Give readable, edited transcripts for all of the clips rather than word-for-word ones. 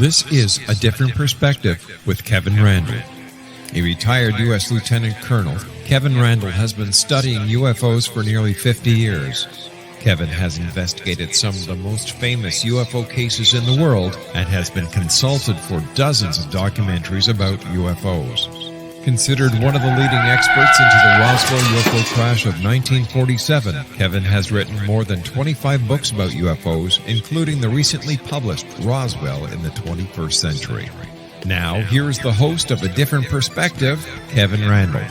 This is A Different Perspective with Kevin Randle. A retired U.S. Lieutenant Colonel, Kevin Randle has been studying UFOs for nearly 50 years. Kevin has investigated some of the most famous UFO cases in the world and has been consulted for dozens of documentaries about UFOs. Considered one of the leading experts into the Roswell UFO crash of 1947, Kevin has written more than 25 books about UFOs, including the recently published Roswell in the 21st Century. Now, here is the host of A Different Perspective, Kevin Randle.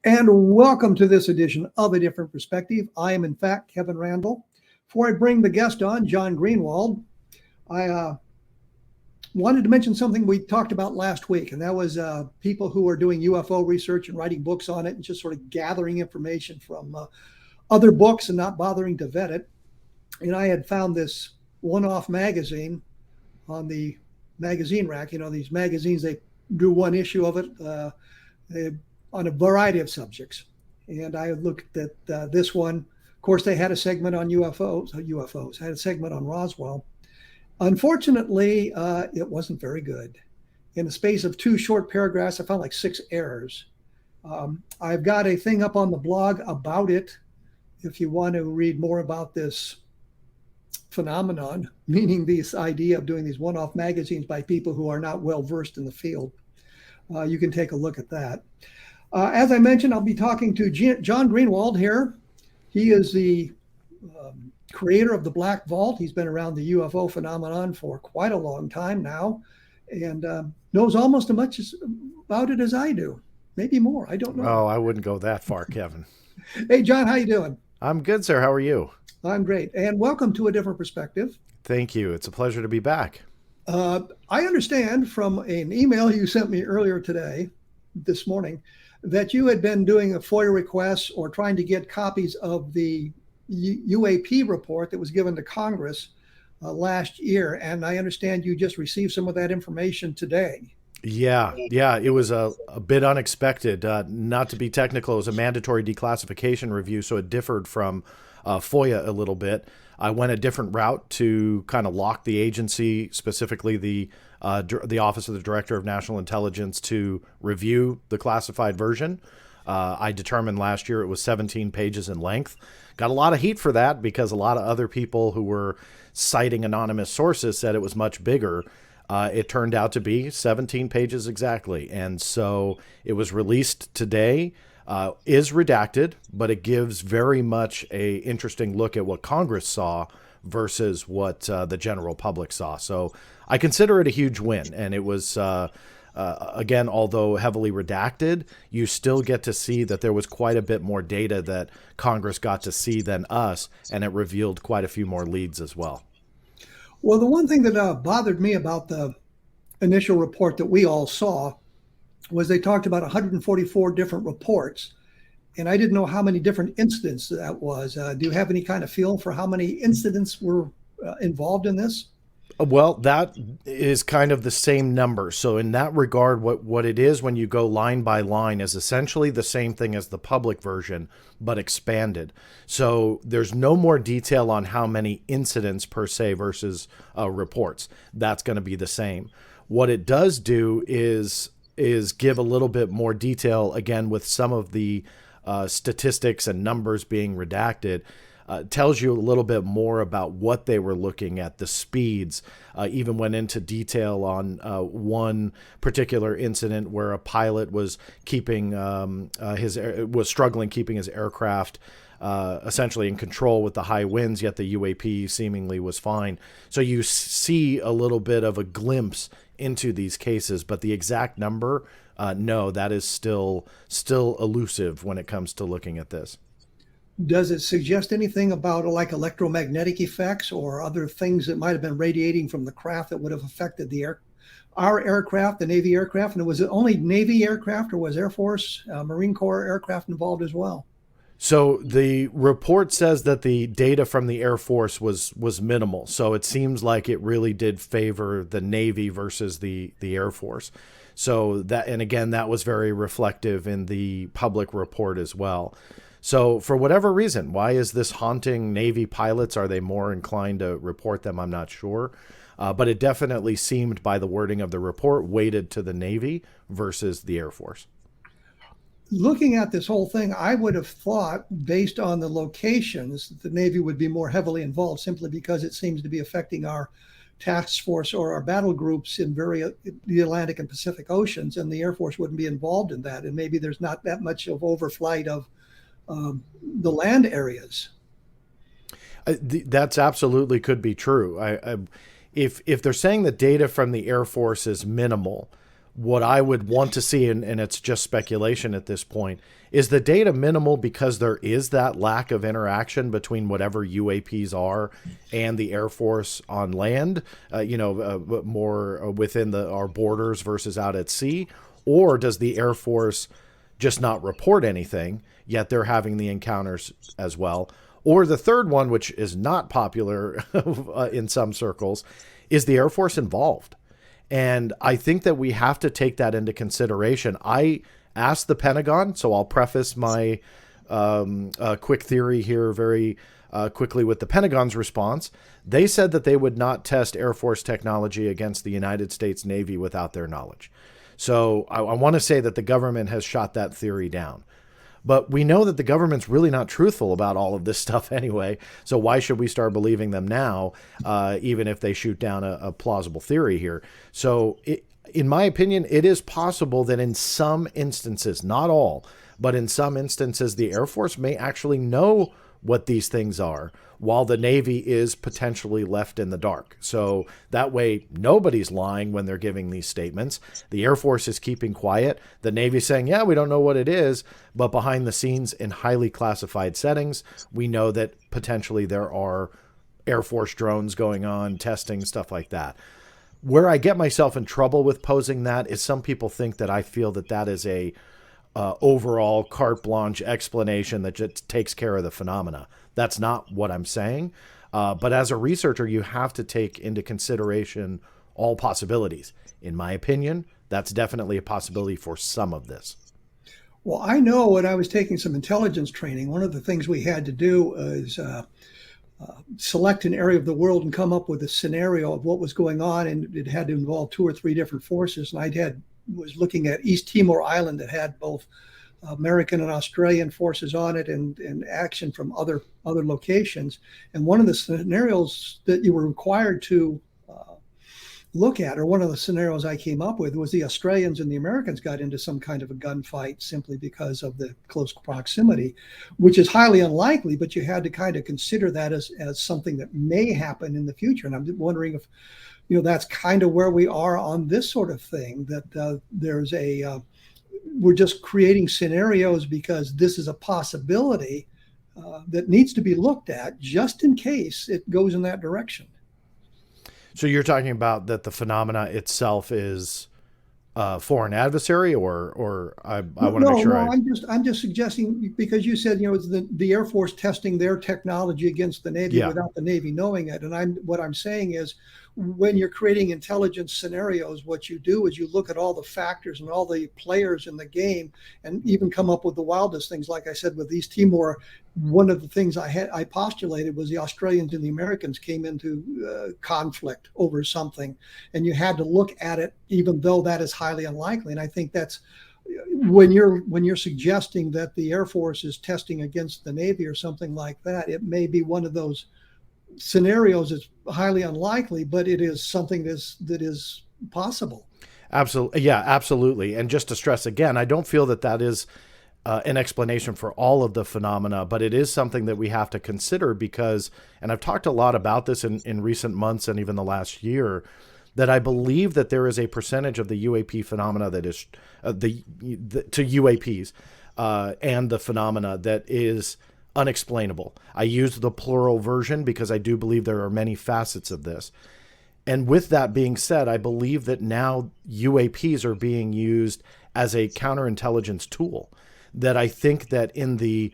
And welcome to this edition of A Different Perspective. I am, in fact, Kevin Randle. Before I bring the guest on, John Greenewald, I wanted to mention something we talked about last week, and that was people who are doing UFO research and writing books on it and just sort of gathering information from other books and not bothering to vet it. And I had found this one-off magazine on the magazine rack. You know, these magazines, they do one issue of it on a variety of subjects. And I looked at this one. Of course, they had a segment on UFOs, had a segment on Roswell. Unfortunately, it wasn't very good. In the space of 2 short paragraphs, I found like 6 errors. I've got a thing up on the blog about it if you want to read more about this phenomenon, meaning this idea of doing these one-off magazines by people who are not well-versed in the field. You can take a look at that. As I mentioned, I'll be talking to John Greenewald here. He is the creator of the Black Vault. He's been around the UFO phenomenon for quite a long time now and knows almost as much about it as I do. Maybe more. I don't know. Oh, I wouldn't go that far, Kevin. Hey, John, how you doing? I'm good, sir. How are you? I'm great. And welcome to A Different Perspective. Thank you. It's a pleasure to be back. I understand from an email you sent me earlier this morning, that you had been doing a FOIA request or trying to get copies of the UAP report that was given to Congress last year. And I understand you just received some of that information today. Yeah. It was a bit unexpected. Not to be technical, it was a mandatory declassification review, so it differed from FOIA a little bit. I went a different route to kind of lock the agency, specifically the Office of the Director of National Intelligence, to review the classified version. I determined last year it was 17 pages in length. Got a lot of heat for that because a lot of other people who were citing anonymous sources said it was much bigger. It turned out to be 17 pages exactly. And so it was released today, is redacted, but it gives very much a interesting look at what Congress saw versus what the general public saw. So I consider it a huge win. And it was, again, although heavily redacted, you still get to see that there was quite a bit more data that Congress got to see than us, and it revealed quite a few more leads as well. Well, the one thing that bothered me about the initial report that we all saw was they talked about 144 different reports, and I didn't know how many different incidents that was. Do you have any kind of feel for how many incidents were involved in this? Well, that is kind of the same number. So in that regard, what it is when you go line by line is essentially the same thing as the public version, but expanded. So there's no more detail on how many incidents per se versus reports. That's going to be the same. What it does do is give a little bit more detail, again, with some of the statistics and numbers being redacted. Tells you a little bit more about what they were looking at, the speeds, even went into detail on one particular incident where a pilot was struggling keeping his aircraft essentially in control with the high winds, yet the UAP seemingly was fine. So you see a little bit of a glimpse into these cases, but the exact number, no, that is still elusive when it comes to looking at this. Does it suggest anything about like electromagnetic effects or other things that might have been radiating from the craft that would have affected our aircraft, the Navy aircraft? And was it only Navy aircraft, or was Air Force, Marine Corps aircraft involved as well? So the report says that the data from the Air Force was minimal. So it seems like it really did favor the Navy versus the Air Force. So that, and again, that was very reflective in the public report as well. So for whatever reason, why is this haunting Navy pilots? Are they more inclined to report them? I'm not sure. But it definitely seemed by the wording of the report weighted to the Navy versus the Air Force. Looking at this whole thing, I would have thought, based on the locations, that the Navy would be more heavily involved simply because it seems to be affecting our task force or our battle groups in the Atlantic and Pacific Oceans, and the Air Force wouldn't be involved in that. And maybe there's not that much of overflight of the land areas. That's absolutely could be true. If they're saying the data from the Air Force is minimal, what I would want to see, and it's just speculation at this point, is the data minimal because there is that lack of interaction between whatever UAPs are and the Air Force on land, more within our borders versus out at sea? Or does the Air Force just not report anything, yet they're having the encounters as well? Or the third one, which is not popular in some circles, is the Air Force involved? And I think that we have to take that into consideration. I asked the Pentagon, so I'll preface my quick theory here very quickly with the Pentagon's response. They said that they would not test Air Force technology against the United States Navy without their knowledge. So I want to say that the government has shot that theory down. But we know that the government's really not truthful about all of this stuff anyway. So why should we start believing them now, even if they shoot down a plausible theory here? So in my opinion, it is possible that in some instances, not all, but in some instances, the Air Force may actually know what these things are, while the Navy is potentially left in the dark. So that way, nobody's lying when they're giving these statements. The Air Force is keeping quiet. The Navy's saying, yeah, we don't know what it is. But behind the scenes in highly classified settings, we know that potentially there are Air Force drones going on, testing, stuff like that. Where I get myself in trouble with posing that is some people think that I feel that that is a overall carte blanche explanation that just takes care of the phenomena. That's not what I'm saying. But as a researcher, you have to take into consideration all possibilities. In my opinion, that's definitely a possibility for some of this. Well, I know when I was taking some intelligence training, one of the things we had to do is select an area of the world and come up with a scenario of what was going on. And it had to involve 2 or 3 different forces. And was looking at East Timor Island that had both American and Australian forces on it and action from other locations. And one of the scenarios that you were required to look at, or one of the scenarios I came up with, was the Australians and the Americans got into some kind of a gunfight simply because of the close proximity, which is highly unlikely, but you had to kind of consider that as something that may happen in the future. And I'm wondering if, that's kind of where we are on this sort of thing, that we're just creating scenarios because this is a possibility that needs to be looked at just in case it goes in that direction. So you're talking about that the phenomena itself is foreign adversary, or I want to make sure. I'm just suggesting, because you said it's the Air Force testing their technology against the Navy without the Navy knowing it, and what I'm saying is, when you're creating intelligence scenarios, what you do is you look at all the factors and all the players in the game, and even come up with the wildest things. Like I said, with East Timor, one of the things I postulated was the Australians and the Americans came into conflict over something, and you had to look at it, even though that is highly unlikely. And I think that's when you're suggesting that the Air Force is testing against the Navy or something like that, it may be one of those scenarios. It's highly unlikely, but it is something that is possible. Absolutely. Yeah, absolutely. And just to stress again, I don't feel that is an explanation for all of the phenomena, but it is something that we have to consider because, and I've talked a lot about this in recent months and even the last year, that I believe that there is a percentage of the UAP phenomena that is to UAPs and the phenomena that is unexplainable. I use the plural version because I do believe there are many facets of this. And with that being said, I believe that now UAPs are being used as a counterintelligence tool, that I think that in the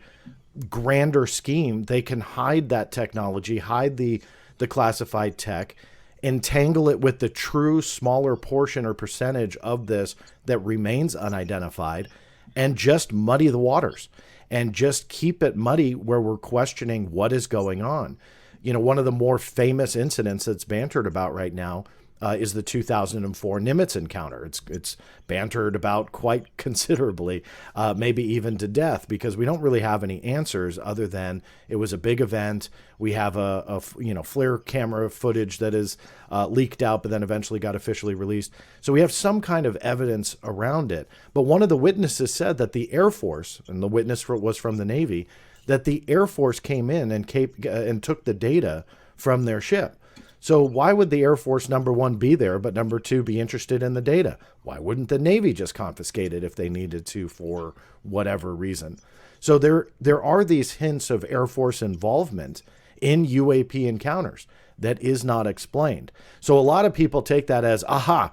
grander scheme, they can hide that technology, hide the classified tech, entangle it with the true smaller portion or percentage of this that remains unidentified, and just muddy the waters and just keep it muddy where we're questioning what is going on. You know, one of the more famous incidents that's bantered about right now is the 2004 Nimitz encounter. It's bantered about quite considerably, maybe even to death, because we don't really have any answers other than it was a big event. We have a FLIR camera footage that is leaked out, but then eventually got officially released. So we have some kind of evidence around it. But one of the witnesses said that the Air Force, and the witness was from the Navy, that the Air Force came in and took the data from their ship. So why would the Air Force, number one, be there, but number two, be interested in the data? Why wouldn't the Navy just confiscate it if they needed to for whatever reason? So there are these hints of Air Force involvement in UAP encounters that is not explained. So a lot of people take that as, aha,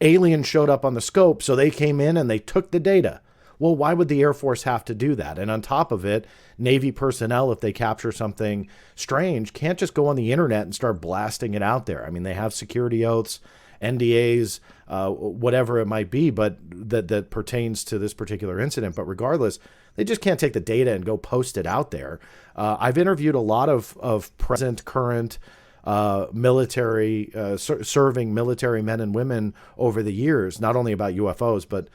aliens showed up on the scope, so they came in and they took the data. Well, why would the Air Force have to do that? And on top of it, Navy personnel, if they capture something strange, can't just go on the internet and start blasting it out there. I mean, they have security oaths, NDAs, whatever it might be, but that pertains to this particular incident. But regardless, they just can't take the data and go post it out there. I've interviewed a lot of present, current military, serving military men and women over the years, not only about UFOs, but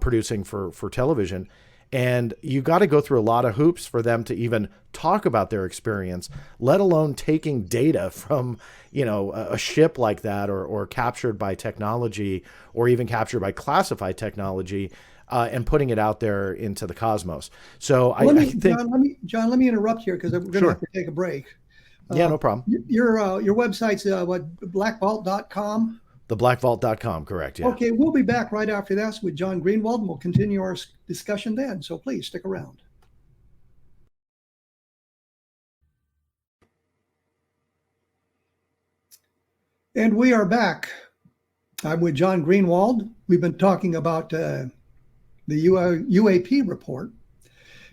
producing for television. And you got to go through a lot of hoops for them to even talk about their experience, let alone taking data from, a ship like that or captured by technology or even captured by classified technology and putting it out there into the cosmos. So I think, John, let me interrupt here because we're going to have to take a break. Yeah, no problem. Your website's blackvault.com. Theblackvault.com, correct, yeah. Okay, we'll be back right after this with John Greenewald, and we'll continue our discussion then. So please stick around. And we are back. I'm with John Greenewald. We've been talking about the UAP report.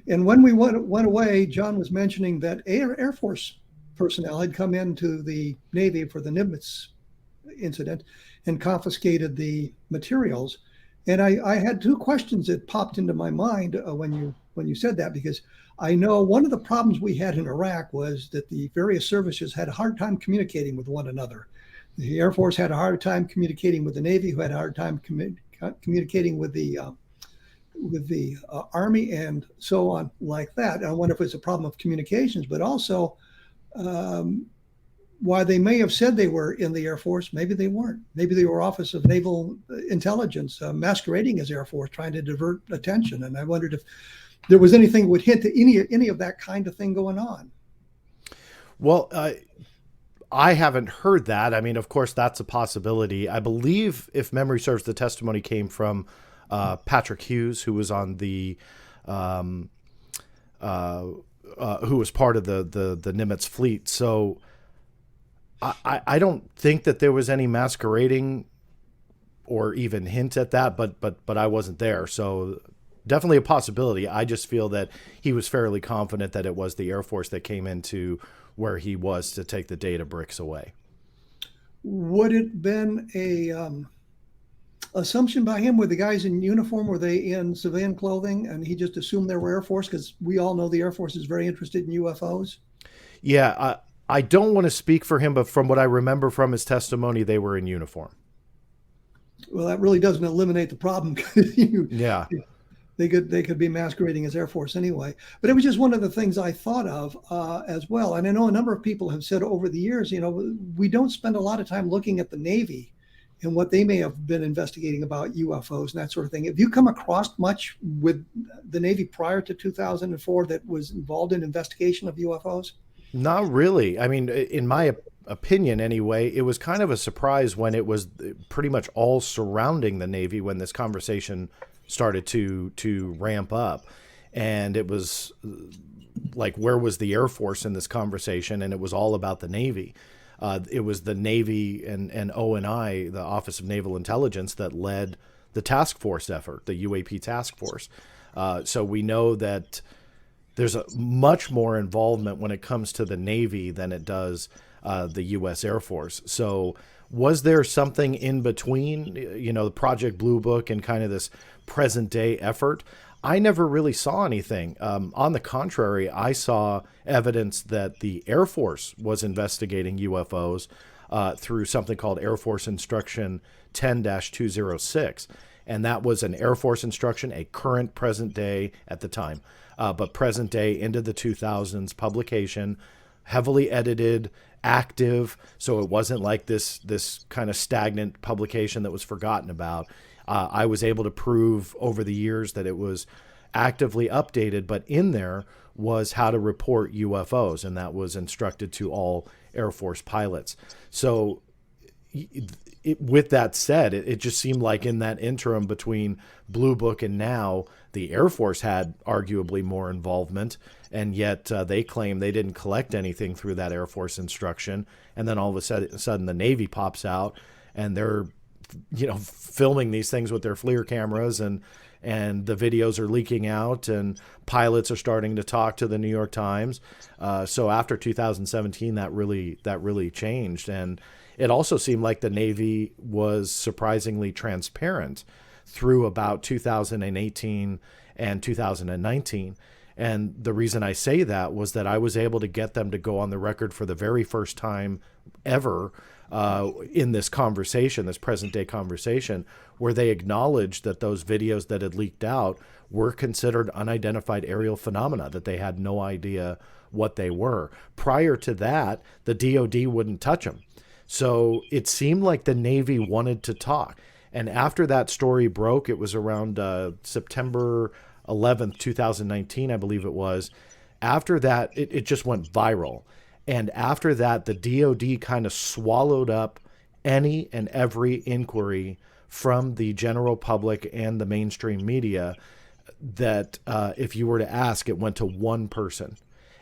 And when we went away, John was mentioning that Air Force personnel had come into the Navy for the Nimitz incident and confiscated the materials. And I had two questions that popped into my mind when you said that, because I know one of the problems we had in Iraq was that the various services had a hard time communicating with one another. The Air Force had a hard time communicating with the Navy, who had a hard time communicating with the Army, and so on like that. I wonder if it's a problem of communications, but also why they may have said they were in the Air Force, maybe they weren't. Maybe they were Office of Naval Intelligence masquerading as Air Force, trying to divert attention. And I wondered if there was anything that would hint to any of that kind of thing going on. Well, I haven't heard that. I mean, of course, that's a possibility. I believe, if memory serves, the testimony came from Patrick Hughes, who was on the who was part of the Nimitz fleet. So I don't think that there was any masquerading or even hint at that, but I wasn't there. So definitely a possibility. I just feel that he was fairly confident that it was the Air Force that came into where he was to take the data bricks away. Would it been a assumption by him? Were the guys in uniform? Were they in civilian clothing? And he just assumed they were Air Force, because we all know the Air Force is very interested in UFOs. Yeah, I don't want to speak for him, but from what I remember from his testimony, they were in uniform. Well, that really doesn't eliminate the problem. Yeah. They could be masquerading as Air Force anyway. But it was just one of the things I thought of as well. And I know a number of people have said over the years, we don't spend a lot of time looking at the Navy and what they may have been investigating about UFOs and that sort of thing. Have you come across much with the Navy prior to 2004 that was involved in investigation of UFOs? Not really. I mean, in my opinion anyway, it was kind of a surprise when it was pretty much all surrounding the Navy when this conversation started to ramp up. And it was like, where was the Air Force in this conversation? And it was all about the Navy. It was the Navy and O&I, the Office of Naval Intelligence, that led the task force effort, the UAP task force. So we know that there's a much more involvement when it comes to the Navy than it does the U.S. Air Force. So was there something in between, the Project Blue Book and kind of this present day effort? I never really saw anything. On the contrary, I saw evidence that the Air Force was investigating UFOs through something called Air Force Instruction 10-206. And that was an Air Force instruction, a current present day at the time, but present day into the 2000s publication, heavily edited, active. So it wasn't like this kind of stagnant publication that was forgotten about. I was able to prove over the years that it was actively updated, but in there was how to report UFOs, and that was instructed to all Air Force pilots. So with that said, it just seemed like in that interim between Blue Book and now, the Air Force had arguably more involvement, and yet they claim they didn't collect anything through that Air Force instruction. And then all of a sudden the Navy pops out, and they're filming these things with their FLIR cameras, and the videos are leaking out, and pilots are starting to talk to the New York Times. So after 2017, that really changed. And it also seemed like the Navy was surprisingly transparent through about 2018 and 2019. And the reason I say that was that I was able to get them to go on the record for the very first time ever in this conversation, this present day conversation, where they acknowledged that those videos that had leaked out were considered unidentified aerial phenomena, that they had no idea what they were. Prior to that, the DoD wouldn't touch them. So it seemed like the Navy wanted to talk. And after that story broke, it was around September 11th, 2019, I believe it was. After that, it just went viral. And after that, the DoD kind of swallowed up any and every inquiry from the general public and the mainstream media that if you were to ask, it went to one person.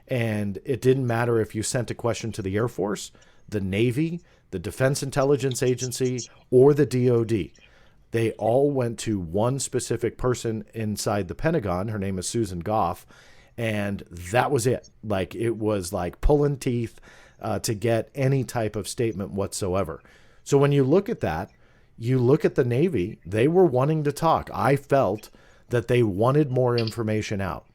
And it didn't matter if you sent a question to the Air Force, the Navy, the Defense Intelligence Agency, or the DoD. They all went to one specific person inside the Pentagon. Her name is Susan Goff. And that was it. Like, it was like pulling teeth to get any type of statement whatsoever. So when you look at that, you look at the Navy, they were wanting to talk. I felt that they wanted more information out.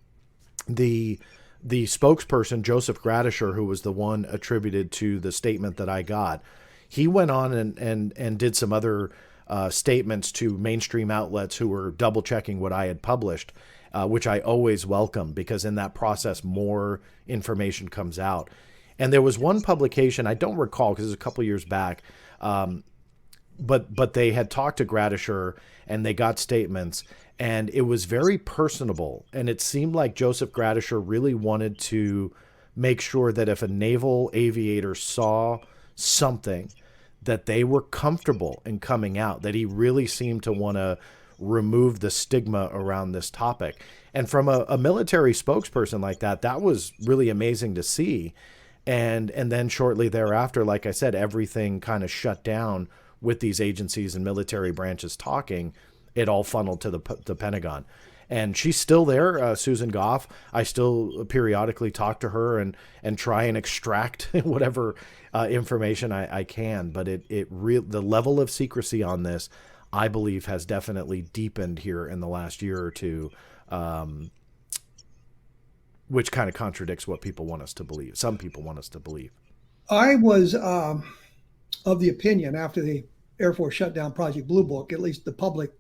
The spokesperson, Joseph Gradisher, who was the one attributed to the statement that I got, he went on and did some other statements to mainstream outlets who were double checking what I had published, which I always welcome, because in that process, more information comes out. And there was one publication, I don't recall because it was a couple years back, but they had talked to Gradisher and they got statements, and it was very personable. And it seemed like Joseph Gradisher really wanted to make sure that if a naval aviator saw something, that they were comfortable in coming out, that he really seemed to want to remove the stigma around this topic. And from a military spokesperson like that, that was really amazing to see. And then shortly thereafter, like I said, everything kind of shut down with these agencies and military branches talking. It all funneled to the Pentagon. And she's still there, Susan Goff. I still periodically talk to her and try and extract whatever information I can. But the level of secrecy on this, I believe, has definitely deepened here in the last year or two, which kind of contradicts what people want us to believe. Some people want us to believe. I was of the opinion after the Air Force shut down Project Blue Book, at least the public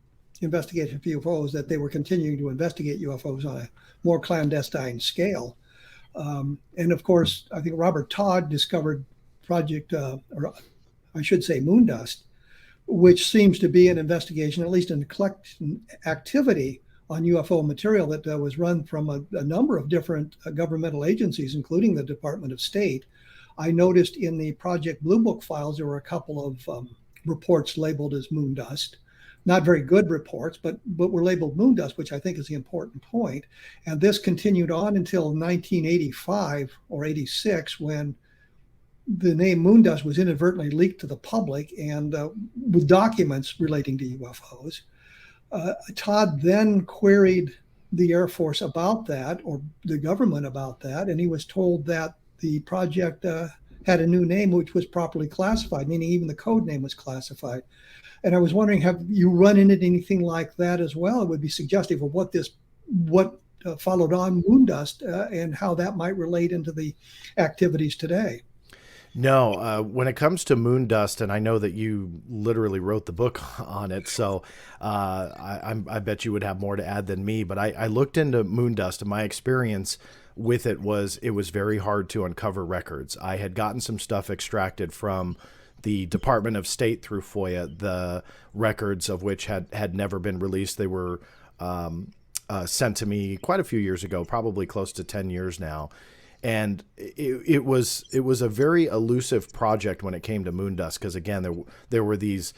investigation of UFOs, that they were continuing to investigate UFOs on a more clandestine scale. And of course, I think Robert Todd discovered Project, or I should say Moondust, which seems to be an investigation, at least in collection activity on UFO material that was run from a number of different governmental agencies, including the Department of State. I noticed in the Project Blue Book files, there were a couple of reports labeled as Moondust. Not very good reports, but were labeled Moondust, which I think is the important point. And this continued on until 1985 or 86, when the name Moondust was inadvertently leaked to the public, and with documents relating to UFOs. Todd then queried the Air Force about that, or the government about that, and he was told that the project had a new name which was properly classified, meaning even the code name was classified. And I was wondering, have you run into anything like that as well? It would be suggestive of what this what followed on moon dust and how that might relate into the activities today. No, when it comes to moon dust, and I know that you literally wrote the book on it, so I bet you would have more to add than me. But I looked into moon dust, and my experience with it was very hard to uncover records. I had gotten some stuff extracted from the Department of State through FOIA, the records of which had never been released. They were sent to me quite a few years ago, probably close to 10 years now. And it was a very elusive project when it came to moon dust, because again, there were these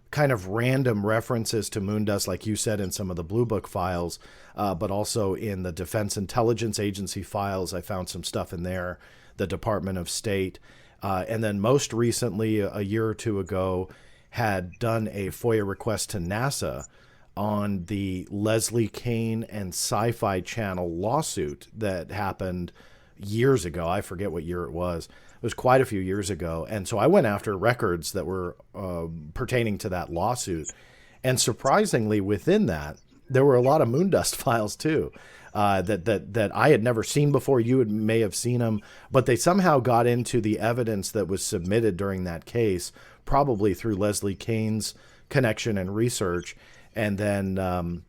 kind of random references to moon dust, like you said, in some of the Blue Book files, but also in the Defense Intelligence Agency files. I found some stuff in there, the Department of State, and then most recently, a year or two ago, had done a FOIA request to NASA on the Leslie Kean and Sci-Fi Channel lawsuit that happened years ago. I forget what year it was. It was quite a few years ago. And so I went after records that were pertaining to that lawsuit. And surprisingly, within that, there were a lot of moon dust files too, that I had never seen before. You may have seen them, but they somehow got into the evidence that was submitted during that case, probably through Leslie Kean's connection and research. And then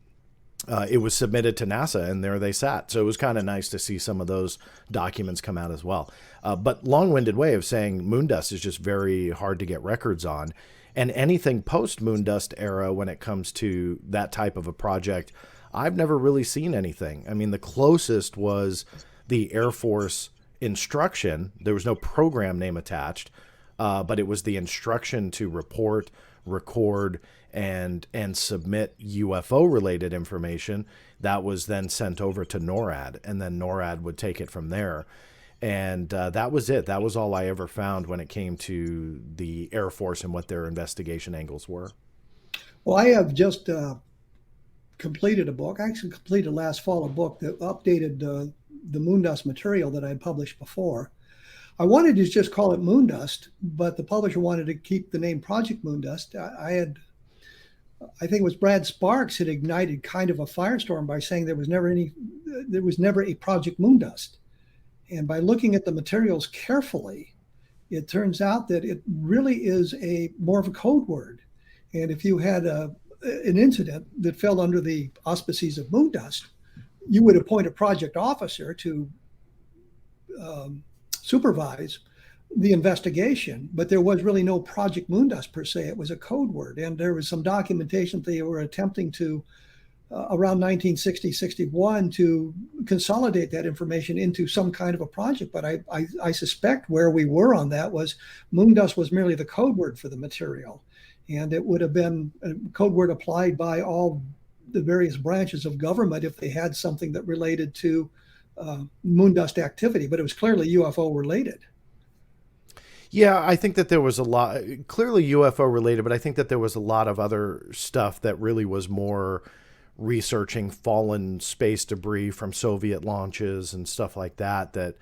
it was submitted to NASA, and there they sat. So it was kind of nice to see some of those documents come out as well. But long-winded way of saying moon dust is just very hard to get records on. And anything post-moon dust era, when it comes to that type of a project, I've never really seen anything. I mean, the closest was the Air Force instruction. There was no program name attached, but it was the instruction to report, record, and submit UFO related information that was then sent over to NORAD, and then NORAD would take it from there. And that was it. That was all I ever found when it came to the Air Force and what their investigation angles were. Well, I have just completed a book. I actually completed last fall a book that updated the moon dust material that I had published before. I wanted to just call it moon dust, but the publisher wanted to keep the name Project Moon Dust. I think it was Brad Sparks had ignited kind of a firestorm by saying there was never a Project Moon Dust. And by looking at the materials carefully, it turns out that it really is more of a code word. And if you had an incident that fell under the auspices of moon dust, you would appoint a project officer to supervise the investigation, but there was really no Project Moon Dust per se. It was a code word. And there was some documentation that they were attempting to, around 1960, 61, to consolidate that information into some kind of a project. But I suspect where we were on that was moon dust was merely the code word for the material. And it would have been a code word applied by all the various branches of government if they had something that related to moon dust activity, but it was clearly UFO related. Yeah, I think that there was a lot, clearly UFO related, but I think that there was a lot of other stuff that really was more researching fallen space debris from Soviet launches and stuff like that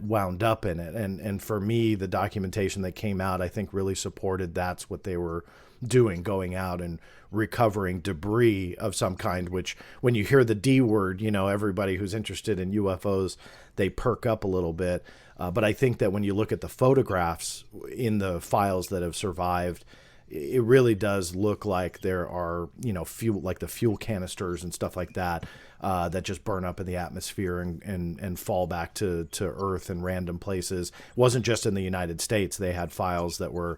wound up in it. And for me, the documentation that came out, I think really supported that's what they were doing, going out and recovering debris of some kind, which when you hear the D word, everybody who's interested in UFOs, they perk up a little bit. But I think that when you look at the photographs in the files that have survived, it really does look like there are, fuel, like the fuel canisters and stuff like that, that just burn up in the atmosphere and fall back to Earth in random places. It wasn't just in the United States. They had files that were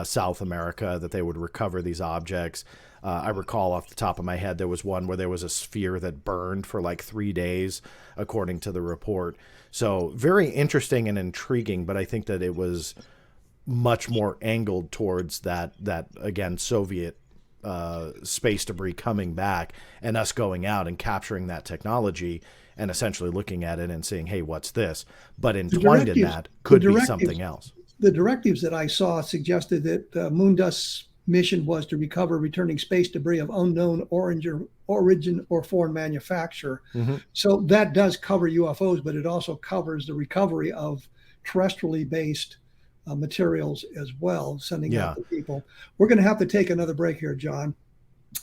South America that they would recover these objects. I recall off the top of my head, there was one where there was a sphere that burned for like 3 days, according to the report. So very interesting and intriguing, but I think that it was much more angled towards that again, Soviet space debris coming back and us going out and capturing that technology and essentially looking at it and saying, hey, what's this? But entwined in that could be something else. The directives that I saw suggested that moon dust's mission was to recover returning space debris of unknown origin or foreign manufacture. Mm-hmm. So that does cover UFOs, but it also covers the recovery of terrestrially based materials as well, sending out to people. We're going to have to take another break here, John.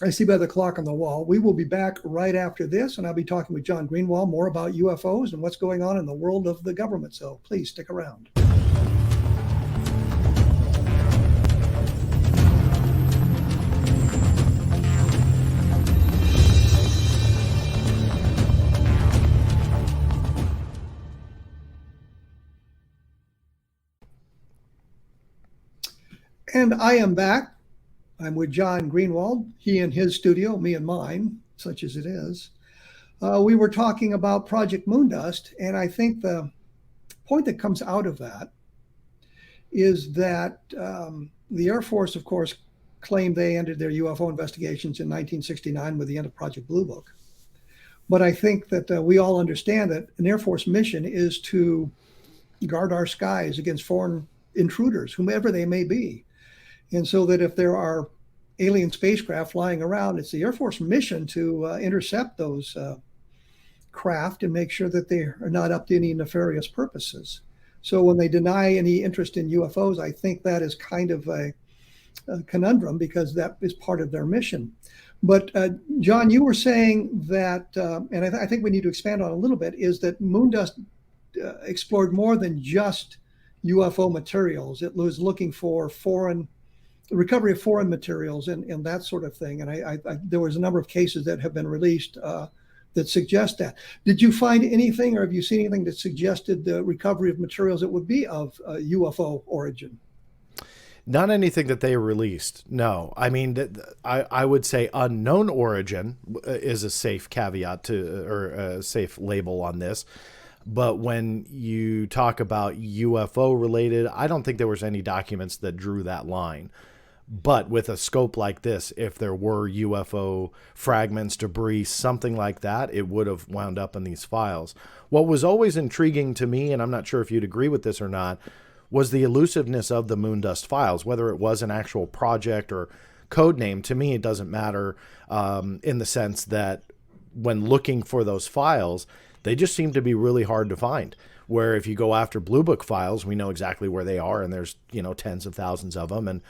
I see by the clock on the wall. We will be back right after this, and I'll be talking with John Greenewald more about UFOs and what's going on in the world of the government. So please stick around. And I am back. I'm with John Greenewald, he in his studio, me in mine, such as it is. We were talking about Project Moondust, and I think the point that comes out of that is that the Air Force, of course, claimed they ended their UFO investigations in 1969 with the end of Project Blue Book. But I think that we all understand that an Air Force mission is to guard our skies against foreign intruders, whomever they may be. And so that if there are alien spacecraft flying around, it's the Air Force mission to intercept those craft and make sure that they are not up to any nefarious purposes. So when they deny any interest in UFOs, I think that is kind of a conundrum because that is part of their mission. But John, you were saying that, and I think we need to expand on a little bit, is that Moondust explored more than just UFO materials. It was looking for recovery of foreign materials and that sort of thing. And I there was a number of cases that have been released that suggest that. Did you find anything, or have you seen anything that suggested the recovery of materials that would be of UFO origin? Not anything that they released. No, I mean, I would say unknown origin is a safe caveat to, or a safe label on this. But when you talk about UFO related, I don't think there was any documents that drew that line. But with a scope like this, if there were UFO fragments, debris, something like that, it would have wound up in these files. What was always intriguing to me, and I'm not sure if you'd agree with this or not, was the elusiveness of the Moondust files, whether it was an actual project or code name. To me, it doesn't matter in the sense that when looking for those files, they just seem to be really hard to find. Where if you go after Blue Book files, we know exactly where they are, and there's, you know, tens of thousands of them, and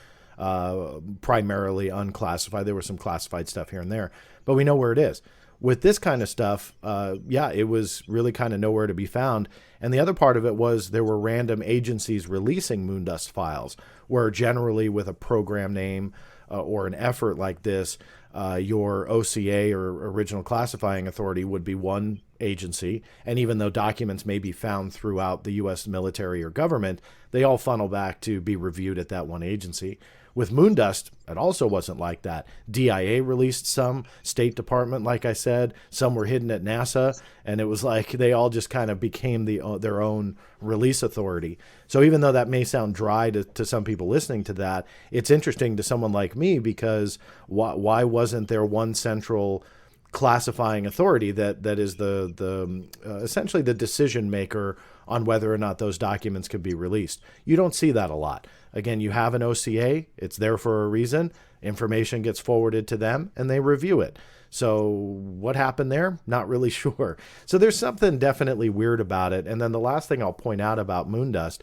primarily unclassified. There was some classified stuff here and there, but we know where it is. With this kind of stuff, yeah, it was really kind of nowhere to be found. And the other part of it was there were random agencies releasing Moondust files, where generally with a program name or an effort like this, your OCA or Original Classifying Authority would be one agency. And even though documents may be found throughout the U.S. military or government, they all funnel back to be reviewed at that one agency. With Moondust, it also wasn't like that. DIA released some, State Department, like I said, some were hidden at NASA, and it was like they all just kind of became their own release authority. So even though that may sound dry to some people listening to that, it's interesting to someone like me because why wasn't there one central classifying authority that is the essentially the decision maker on whether or not those documents could be released? You don't see that a lot. Again, you have an OCA, it's there for a reason, information gets forwarded to them, and they review it. So what happened there? Not really sure. So there's something definitely weird about it. And then the last thing I'll point out about Moondust,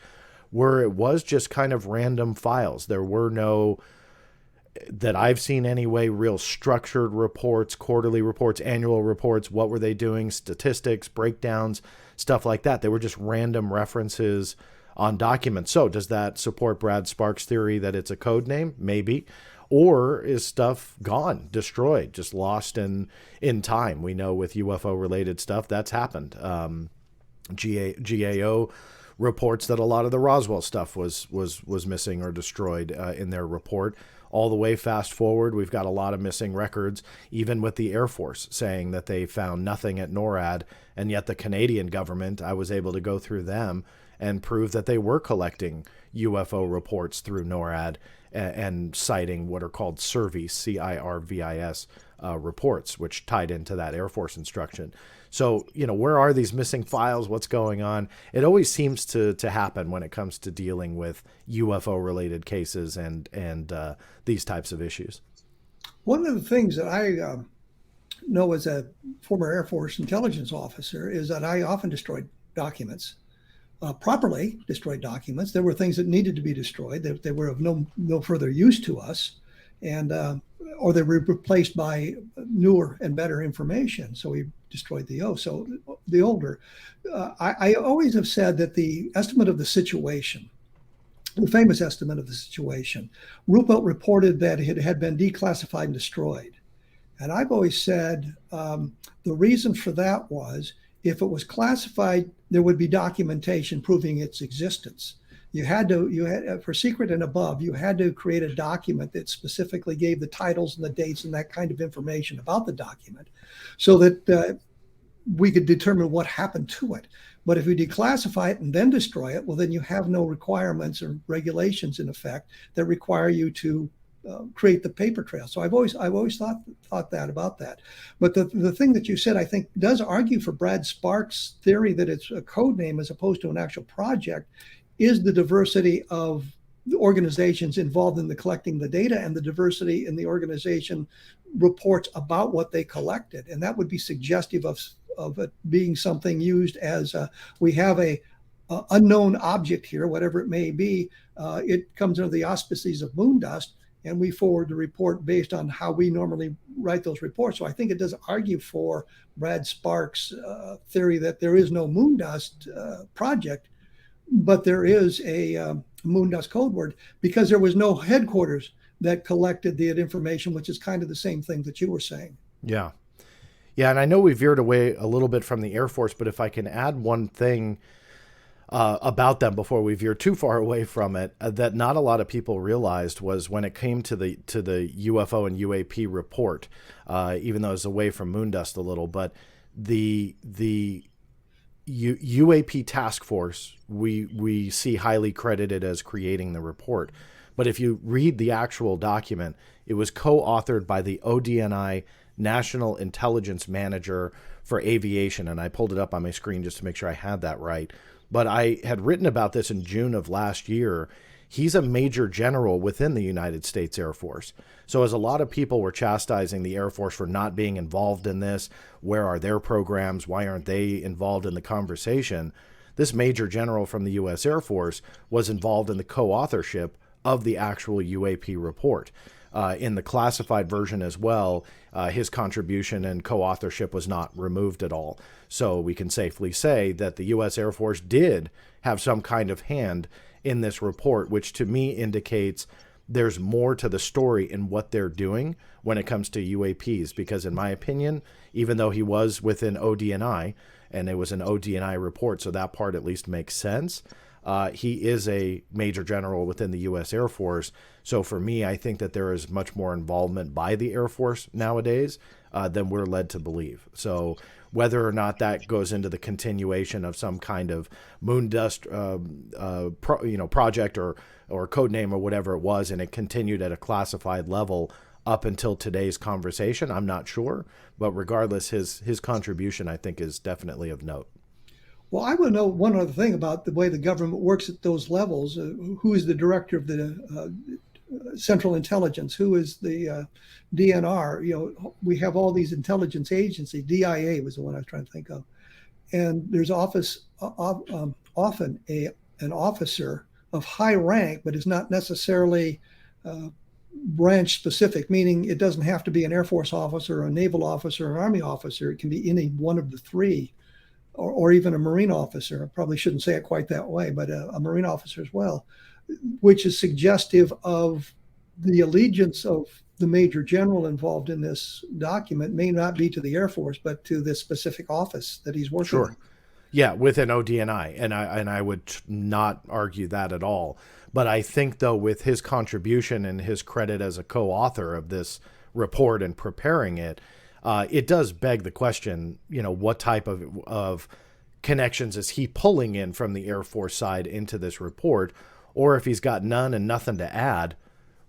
where it was just kind of random files. There were no, that I've seen anyway, real structured reports, quarterly reports, annual reports. What were they doing? Statistics, breakdowns, stuff like that. They were just random references on documents. So does that support Brad Sparks' theory that it's a code name? Maybe. Or is stuff gone, destroyed, just lost in time? We know with UFO related stuff that's happened. GAO reports that a lot of the Roswell stuff was missing or destroyed in their report. All the way fast forward, we've got a lot of missing records, even with the Air Force saying that they found nothing at NORAD, and yet the Canadian government, I was able to go through them and prove that they were collecting UFO reports through NORAD and citing what are called CIRVIS, C-I-R-V-I-S reports, which tied into that Air Force instruction. So, you know, where are these missing files? What's going on? It always seems to happen when it comes to dealing with UFO-related cases and these types of issues. One of the things that I know as a former Air Force intelligence officer is that I often destroyed documents. Properly destroyed documents. There were things that needed to be destroyed. They were of no further use to us. and or they were replaced by newer and better information. So we destroyed the older. I always have said that the estimate of the situation, the famous estimate of the situation, Ruppelt reported that it had been declassified and destroyed. And I've always said the reason for that was if it was classified, there would be documentation proving its existence. You had for secret and above, you had to create a document that specifically gave the titles and the dates and that kind of information about the document so that we could determine what happened to it. But if you declassify it and then destroy it, well, then you have no requirements or regulations in effect that require you to create the paper trail. So I've always thought that about that. But the thing that you said, I think, does argue for Brad Sparks' theory that it's a code name as opposed to an actual project, is the diversity of the organizations involved in the collecting the data and the diversity in the organization reports about what they collected. And that would be suggestive of it being something used as we have a unknown object here, whatever it may be. It comes under the auspices of moon dust, and we forward the report based on how we normally write those reports. So I think it does argue for Brad Sparks' theory that there is no moon dust project, but there is a moon dust code word because there was no headquarters that collected the information, which is kind of the same thing that you were saying. Yeah. Yeah, and I know we veered away a little bit from the Air Force, but if I can add one thing about them before we veer too far away from it, that not a lot of people realized was when it came to the UFO and UAP report, even though it's away from moondust a little, but the UAP task force we see highly credited as creating the report. But if you read the actual document, it was co-authored by the ODNI National Intelligence Manager for Aviation, and I pulled it up on my screen just to make sure I had that right. But I had written about this in June of last year. He's a major general within the United States Air Force. So as a lot of people were chastising the Air Force for not being involved in this, where are their programs, why aren't they involved in the conversation, this major general from the U.S. Air Force was involved in the co-authorship of the actual UAP report. In the classified version as well, his contribution and co-authorship was not removed at all. So we can safely say that the U.S. Air Force did have some kind of hand in this report, which to me indicates there's more to the story in what they're doing when it comes to UAPs. Because in my opinion, even though he was within ODNI, and it was an ODNI report, so that part at least makes sense, he is a major general within the U.S. Air Force. So for me, I think that there is much more involvement by the Air Force nowadays than we're led to believe. So whether or not that goes into the continuation of some kind of moon dust project or code name or whatever it was, and it continued at a classified level up until today's conversation, I'm not sure. But regardless, his contribution, I think, is definitely of note. Well, I want to know one other thing about the way the government works at those levels. Who is the director of the Central Intelligence? Who is the DNR? You know, we have all these intelligence agencies. DIA was the one I was trying to think of. And there's often an officer of high rank, but is not necessarily branch specific, meaning it doesn't have to be an Air Force officer, a naval officer, an Army officer. It can be any one of the three. Or even a Marine officer. I probably shouldn't say it quite that way, but a Marine officer as well, which is suggestive of the allegiance of the major general involved in this document may not be to the Air Force, but to this specific office that he's working in. Yeah, within ODNI, and I would not argue that at all. But I think, though, with his contribution and his credit as a co-author of this report and preparing it, it does beg the question, you know, what type of connections is he pulling in from the Air Force side into this report? Or if he's got none and nothing to add,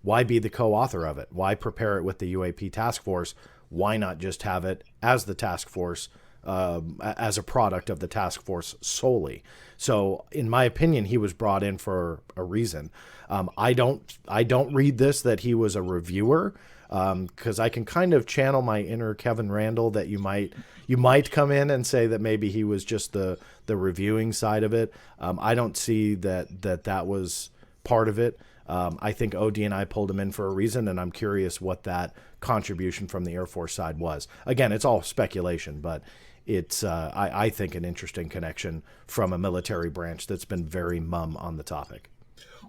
why be the co-author of it? Why prepare it with the UAP task force? Why not just have it as the task force, as a product of the task force solely? So in my opinion, he was brought in for a reason. I don't read this that he was a reviewer. Because I can kind of channel my inner Kevin Randle that you might come in and say that maybe he was just the reviewing side of it. I don't see that was part of it. I think OD&I pulled him in for a reason, and I'm curious what that contribution from the Air Force side was. Again, it's all speculation, but it's, I think, an interesting connection from a military branch that's been very mum on the topic.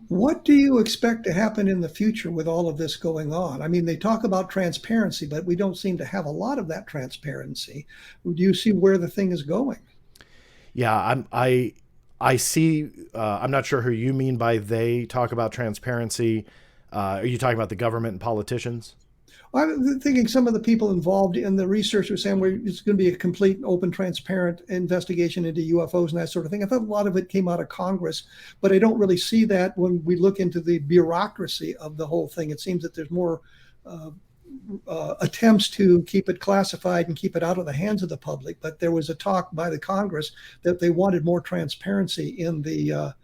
What do you expect to happen in the future with all of this going on? I mean, they talk about transparency, but we don't seem to have a lot of that transparency. Do you see where the thing is going? Yeah, I see. I'm not sure who you mean by they talk about transparency. Are you talking about the government and politicians? I'm thinking some of the people involved in the research are saying it's going to be a complete, open, transparent investigation into UFOs and that sort of thing. I thought a lot of it came out of Congress, but I don't really see that when we look into the bureaucracy of the whole thing. It seems that there's more attempts to keep it classified and keep it out of the hands of the public. But there was a talk by the Congress that they wanted more transparency in the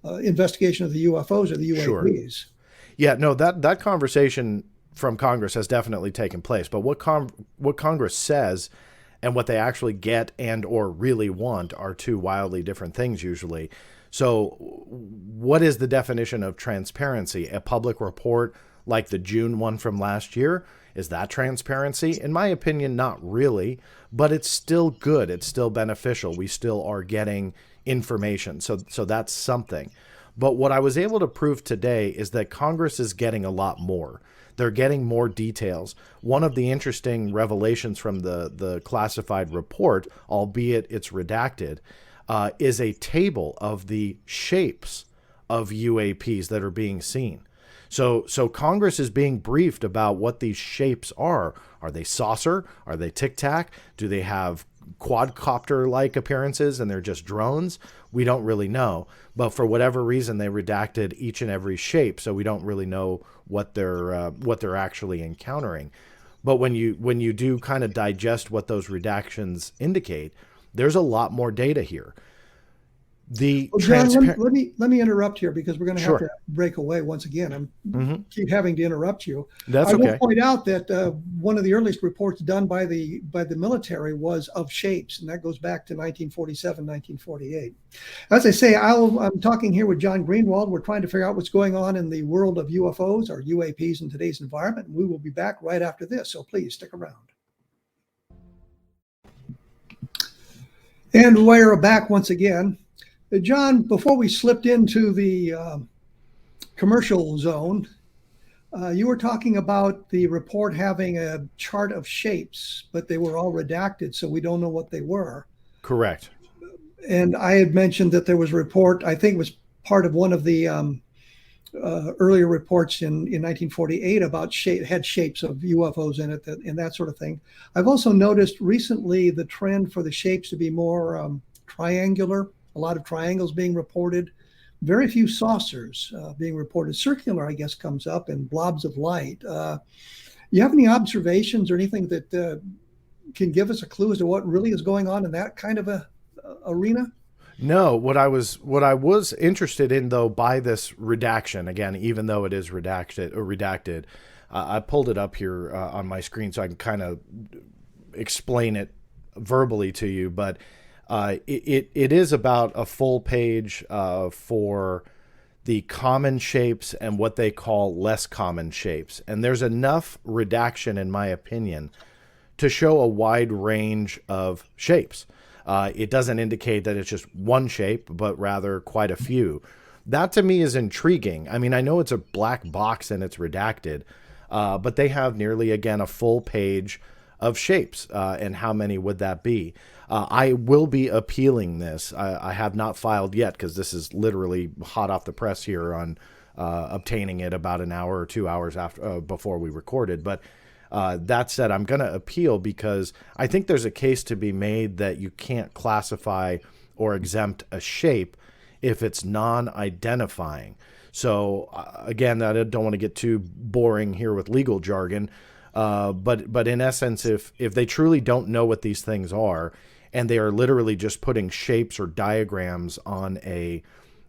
investigation of the UFOs or the UAPs. Sure. Yeah, no, that conversation from Congress has definitely taken place. But what Congress says and what they actually get and or really want are two wildly different things usually. So what is the definition of transparency? A public report like the June one from last year? Is that transparency? In my opinion, not really, but it's still good. It's still beneficial. We still are getting information. So that's something. But what I was able to prove today is that Congress is getting a lot more. They're getting more details. One of the interesting revelations from the classified report, albeit it's redacted, is a table of the shapes of UAPs that are being seen. So Congress is being briefed about what these shapes are. Are they saucer? Are they tic-tac? Do they have quadcopter-like appearances and they're just drones? We don't really know. But for whatever reason, they redacted each and every shape, so we don't really know what they're actually encountering. But when you do kind of digest what those redactions indicate, there's a lot more data here. John, let me interrupt here because we're going to have Sure. to break away once again. Keep having to interrupt you. That's I okay. will point out that one of the earliest reports done by the military was of shapes, and that goes back to 1947, 1948. As I say, I'm talking here with John Greenewald. We're trying to figure out what's going on in the world of UFOs or UAPs in today's environment, and we will be back right after this. So please stick around. And we're back once again. John, before we slipped into the commercial zone, you were talking about the report having a chart of shapes, but they were all redacted, so we don't know what they were. Correct. And I had mentioned that there was a report, I think it was part of one of the earlier reports in 1948 about had shapes of UFOs in it and that sort of thing. I've also noticed recently the trend for the shapes to be more triangular. A lot of triangles being reported, very few saucers being reported. Circular, I guess, comes up and blobs of light. You have any observations or anything that can give us a clue as to what really is going on in that kind of a arena? No, what I was interested in though by this redaction, again, even though it is redacted, I pulled it up here on my screen so I can kind of explain it verbally to you, but it is about a full page for the common shapes and what they call less common shapes. And there's enough redaction, in my opinion, to show a wide range of shapes. It doesn't indicate that it's just one shape, but rather quite a few. That to me is intriguing. I mean, I know it's a black box and it's redacted, but they have nearly, again, a full page of shapes. And how many would that be? I will be appealing this. I have not filed yet because this is literally hot off the press here on obtaining it about an hour or 2 hours after before we recorded. But that said, I'm going to appeal because I think there's a case to be made that you can't classify or exempt a shape if it's non-identifying. So again, I don't want to get too boring here with legal jargon, but in essence, if they truly don't know what these things are, and they are literally just putting shapes or diagrams on a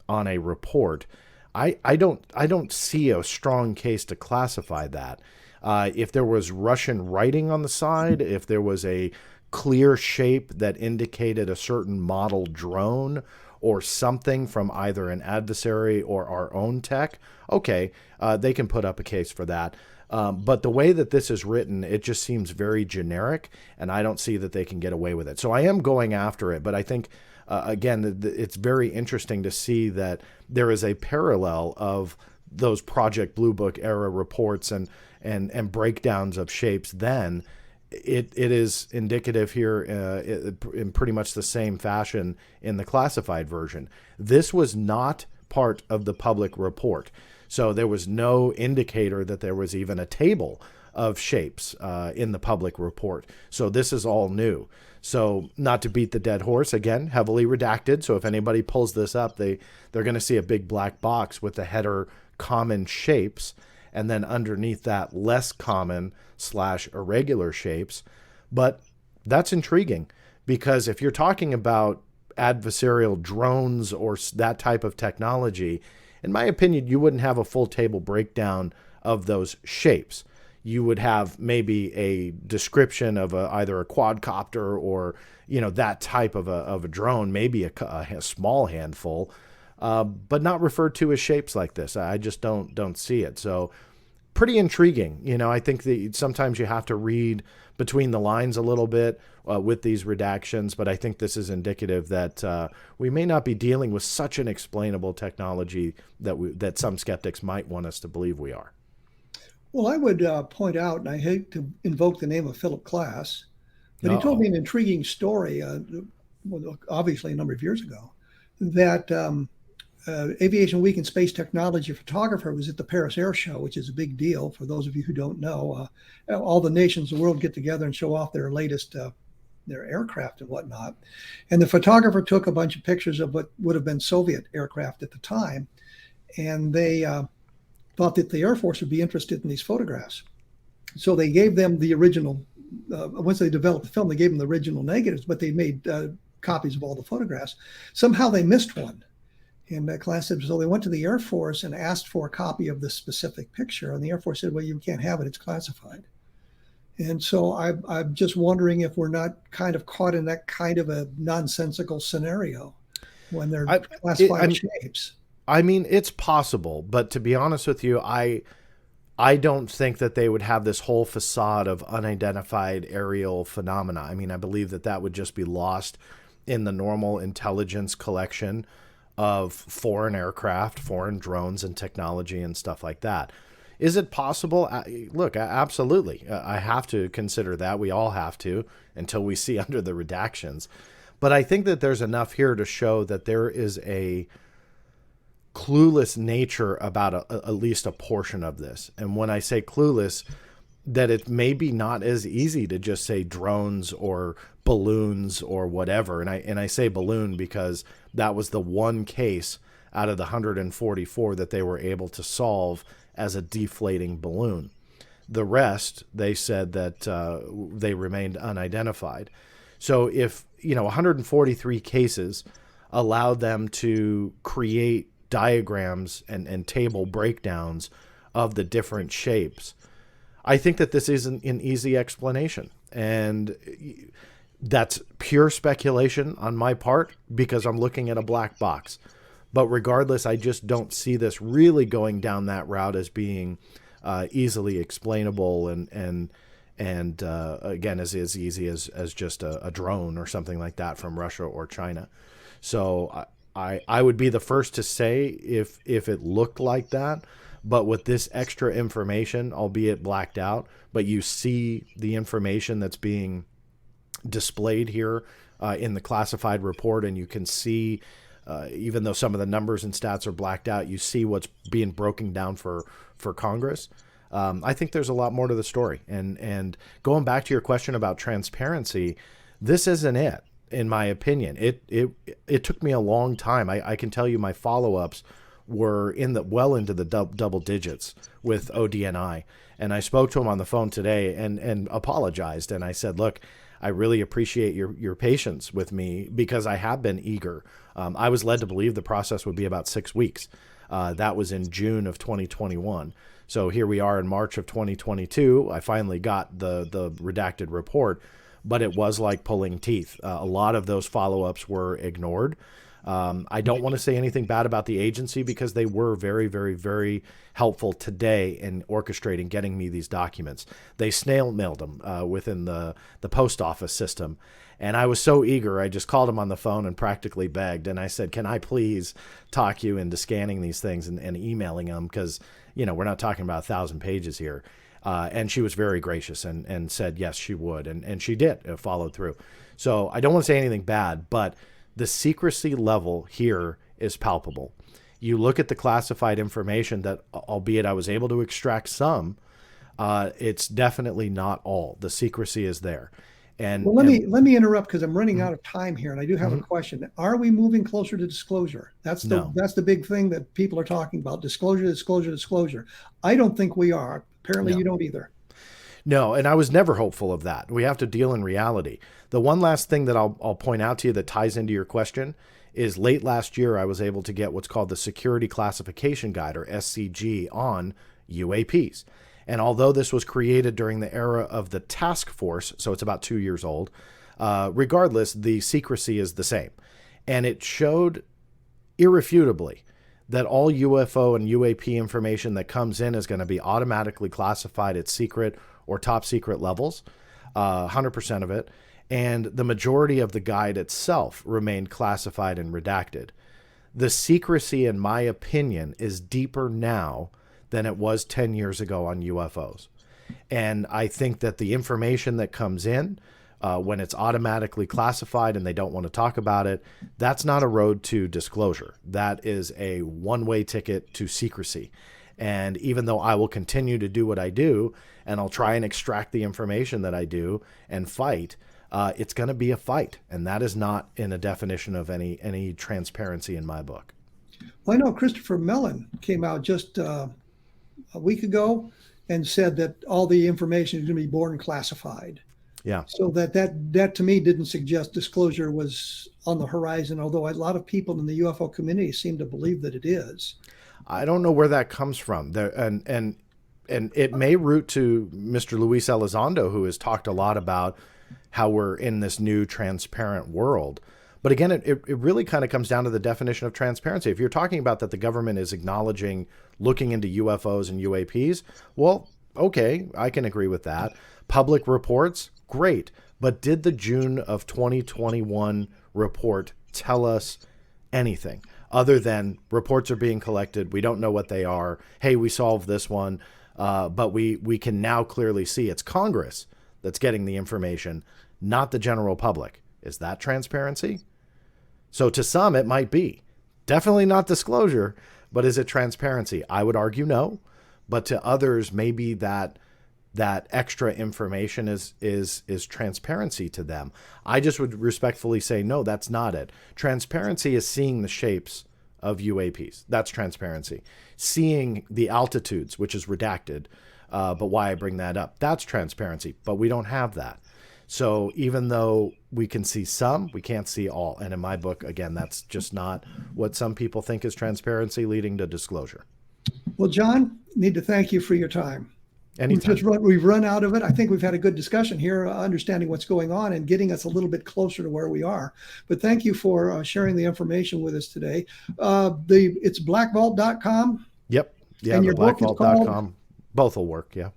report, I don't see a strong case to classify that. If there was Russian writing on the side, if there was a clear shape that indicated a certain model drone or something from either an adversary or our own tech, okay, they can put up a case for that. But the way that this is written, it just seems very generic, and I don't see that they can get away with it. So I am going after it, but I think, again, it's very interesting to see that there is a parallel of those Project Blue Book era reports and breakdowns of shapes then. It is indicative here in pretty much the same fashion in the classified version. This was not part of the public report. So there was no indicator that there was even a table of shapes in the public report. So this is all new. So not to beat the dead horse, again, heavily redacted. So if anybody pulls this up, they're going to see a big black box with the header common shapes, and then underneath that less common / irregular shapes. But that's intriguing, because if you're talking about adversarial drones or that type of technology, in my opinion, you wouldn't have a full table breakdown of those shapes. You would have maybe a description of either a quadcopter or, that type of a drone, maybe a small handful, but not referred to as shapes like this. I just don't see it. So pretty intriguing. I think that sometimes you have to read between the lines a little bit with these redactions, but I think this is indicative that we may not be dealing with such an explainable technology that some skeptics might want us to believe we are. Well, I would point out, and I hate to invoke the name of Philip Klass, but he told me an intriguing story, obviously a number of years ago, that Aviation Week and Space Technology photographer was at the Paris Air Show, which is a big deal for those of you who don't know. All the nations of the world get together and show off their latest their aircraft and whatnot. And the photographer took a bunch of pictures of what would have been Soviet aircraft at the time, and they thought that the Air Force would be interested in these photographs. So they gave them the original, once they developed the film, they gave them the original negatives, but they made copies of all the photographs. Somehow they missed one. And Klass said, so they went to the Air Force and asked for a copy of this specific picture. And the Air Force said, well, you can't have it, it's classified. And so I'm just wondering if we're not kind of caught in that kind of a nonsensical scenario when they're classified shapes. I mean, it's possible, but to be honest with you, I don't think that they would have this whole facade of unidentified aerial phenomena. I mean, I believe that would just be lost in the normal intelligence collection of foreign aircraft, foreign drones and technology and stuff like that. Is it possible? Look, absolutely. I have to consider that. We all have to until we see under the redactions. But I think that there's enough here to show that there is a clueless nature about at least a portion of this. And when I say clueless, that it may be not as easy to just say drones or balloons or whatever. And I say balloon because that was the one case out of the 144 that they were able to solve as a deflating balloon. The rest, they said that they remained unidentified. So if 143 cases allowed them to create diagrams and table breakdowns of the different shapes, I think that this isn't an easy explanation. And that's pure speculation on my part because I'm looking at a black box. But regardless, I just don't see this really going down that route as being easily explainable and again, as easy as just a drone or something like that from Russia or China. So I would be the first to say if it looked like that, but with this extra information, albeit blacked out, but you see the information that's being displayed here in the classified report, and you can see, even though some of the numbers and stats are blacked out, you see what's being broken down for Congress. I think there's a lot more to the story. And going back to your question about transparency, this isn't it, in my opinion. It took me a long time. I can tell you my follow-ups were into the double digits with ODNI. And I spoke to him on the phone today and apologized. And I said, look, I really appreciate your patience with me because I have been eager. I was led to believe the process would be about 6 weeks. That was in June of 2021. So here we are in March of 2022. I finally got the redacted report. but it was like pulling teeth. A lot of those follow-ups were ignored. I don't want to say anything bad about the agency because they were very, very, very helpful today in orchestrating getting me these documents. They snail mailed them within the post office system. And I was so eager, I just called them on the phone and practically begged. And I said, can I please talk you into scanning these things and emailing them? Because, we're not talking about 1,000 pages here. And she was very gracious and said, yes, she would. And she did. It followed through. So I don't want to say anything bad, but the secrecy level here is palpable. You look at the classified information that, albeit I was able to extract some, it's definitely not all. The secrecy is there. And well, let me interrupt because I'm running out of time here, and I do have a question. Are we moving closer to disclosure? That's the big thing that people are talking about. Disclosure. I don't think we are. Apparently, you don't either. No, and I was never hopeful of that. We have to deal in reality. The one last thing that I'll point out to you that ties into your question is late last year, I was able to get what's called the Security Classification Guide, or SCG, on UAPs. And although this was created during the era of the task force, so it's about 2 years old, regardless, the secrecy is the same. And it showed irrefutably that all UFO and UAP information that comes in is going to be automatically classified at secret or top secret levels, 100% of it. And the majority of the guide itself remained classified and redacted. The secrecy, in my opinion, is deeper now than it was 10 years ago on UFOs. And I think that the information that comes in, when it's automatically classified and they don't want to talk about it, that's not a road to disclosure. That is a one-way ticket to secrecy. And even though I will continue to do what I do, and I'll try and extract the information that I do and fight, it's going to be a fight. And that is not in a definition of any transparency in my book. Well, I know Christopher Mellon came out just a week ago and said that all the information is going to be born classified. Yeah. So that to me didn't suggest disclosure was on the horizon, although a lot of people in the UFO community seem to believe that it is. I don't know where that comes from. And it may root to Mr. Luis Elizondo, who has talked a lot about how we're in this new transparent world. But again, it really kind of comes down to the definition of transparency. If you're talking about that the government is acknowledging looking into UFOs and UAPs, well, okay, I can agree with that. Public reports, great. But did the June of 2021 report tell us anything other than reports are being collected? We don't know what they are. Hey, we solved this one, but we can now clearly see it's Congress that's getting the information, not the general public. Is that transparency? So to some, it might be. Definitely not disclosure, but is it transparency? I would argue no. But to others, maybe that extra information is transparency to them. I just would respectfully say, no, that's not it. Transparency is seeing the shapes of UAPs. That's transparency. Seeing the altitudes, which is redacted, but why I bring that up, that's transparency. But we don't have that. So even though we can see some, we can't see all. And in my book, again, that's just not what some people think is transparency, leading to disclosure. Well, John, need to thank you for your time. Anytime. We've run out of it. I think we've had a good discussion here, understanding what's going on and getting us a little bit closer to where we are. But thank you for sharing the information with us today. It's blackvault.com. Yep. Yeah, and your book is called, blackvault.com. Both will work, yeah.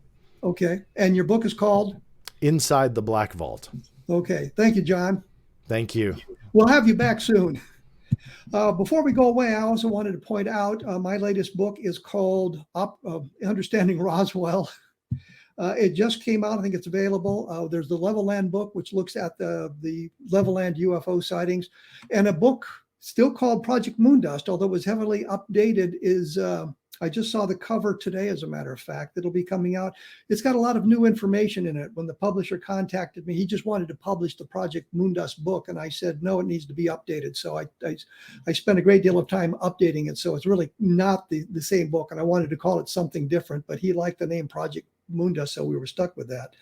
Okay. And your book is called? Inside the Black Vault. Okay. Thank you, John. Thank you. We'll have you back soon. Before we go away, I also wanted to point out my latest book is called Understanding Roswell. It just came out. I think it's available. There's the Level Land book, which looks at the Level Land UFO sightings. And a book still called Project Moondust, although it was heavily updated, is I just saw the cover today, as a matter of fact. It'll be coming out. It's got a lot of new information in it. When the publisher contacted me, he just wanted to publish the Project Moondust book. And I said, no, it needs to be updated. So I spent a great deal of time updating it. So it's really not the same book. And I wanted to call it something different, but he liked the name Project Moondust, so we were stuck with that.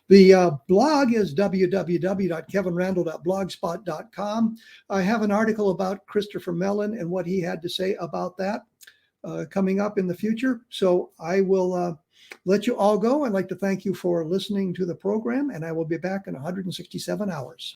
The blog is www.kevinrandle.blogspot.com. I have an article about Christopher Mellon and what he had to say about that coming up in the future. So I will Let you all go. I'd like to thank you for listening to the program, and I will be back in 167 hours.